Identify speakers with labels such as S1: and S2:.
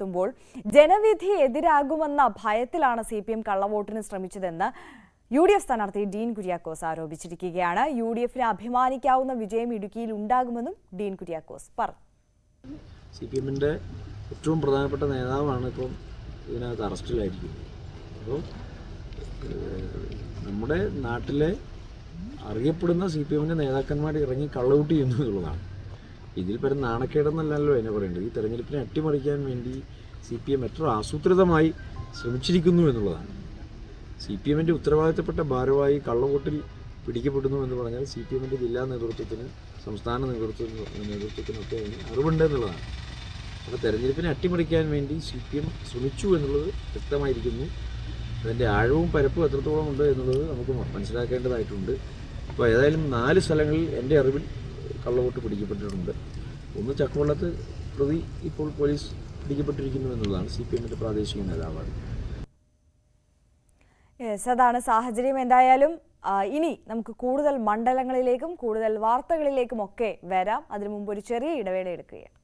S1: എത്തുമ്പോൾ ജനവിധി എതിരാകുമെന്ന ഭയത്തിലാണ് CPM കള്ളവോട്ടിന് ശ്രമിച്ചതെന്ന് UDF സ്ഥാനാർത്ഥി ഡീൻ കുര്യാക്കോസ് ആരോപിച്ചിരിക്കുകയാണ്. UDFന് അഭിമാനിക്കാവുന്ന വിജയം ഇടുക്കിയിൽ ഉണ്ടാകുമെന്നും ഡീൻ കുര്യാക്കോസ് പറഞ്ഞു.
S2: CPMന്റെ ഏറ്റവും പ്രധാനപ്പെട്ട നേതാവാണ് ഇപ്പം ഇതിനകത്ത് അറസ്റ്റിലായിരിക്കുന്നത്. അപ്പോൾ നമ്മുടെ നാട്ടിലെ അറിയപ്പെടുന്ന CPMന്റെ നേതാക്കന്മാർ ഇറങ്ങി കള്ളവോട്ട് ചെയ്യുന്നു എന്നുള്ളതാണ്. ഇതിൽ പരം നാണക്കേടെന്നല്ലല്ലോ എന്നെ പറയേണ്ടത്. ഈ തെരഞ്ഞെടുപ്പിനെ അട്ടിമറിക്കാൻ വേണ്ടി CPM എത്ര ആസൂത്രിതമായി ശ്രമിച്ചിരിക്കുന്നു എന്നുള്ളതാണ്. CPMന്റെ ഉത്തരവാദിത്തപ്പെട്ട ഭാരവാഹി കള്ളവോട്ടിൽ പിടിക്കപ്പെടുന്നു എന്ന് പറഞ്ഞാൽ CPMന്റെ ജില്ലാ നേതൃത്വത്തിന്, സംസ്ഥാന നേതൃത്വത്തിനൊക്കെ അറിവുണ്ട് എന്നുള്ളതാണ്. അപ്പോൾ തെരഞ്ഞെടുപ്പിനെ അട്ടിമറിക്കാൻ വേണ്ടി CPM ശ്രമിച്ചു എന്നുള്ളത് വ്യക്തമായിരിക്കുന്നു. അതിൻ്റെ ആഴവും പരപ്പും എത്രത്തോളം ഉണ്ട് എന്നുള്ളത് നമുക്ക് മനസ്സിലാക്കേണ്ടതായിട്ടുണ്ട്. അപ്പോൾ ഏതായാലും 4 സ്ഥലങ്ങളിൽ എൻ്റെ അറിവിൽ കള്ളവോട്ട് പിടിക്കപ്പെട്ടിട്ടുണ്ട്. ഒന്ന് ചക്കുവള്ളത്ത് പ്രതി ഇപ്പോൾ പോലീസ് പിടിക്കപ്പെട്ടിരിക്കുന്നു എന്നുള്ളതാണ്. CPMന്റെ പ്രാദേശിക നേതാവാണ്.
S1: അതാണ് സാഹചര്യം. എന്തായാലും ഇനി നമുക്ക് കൂടുതൽ മണ്ഡലങ്ങളിലേക്കും കൂടുതൽ വാർത്തകളിലേക്കും ഒക്കെ വരാം. അതിനു മുമ്പ് ഒരു ചെറിയ ഇടവേള എടുക്കുകയാണ്.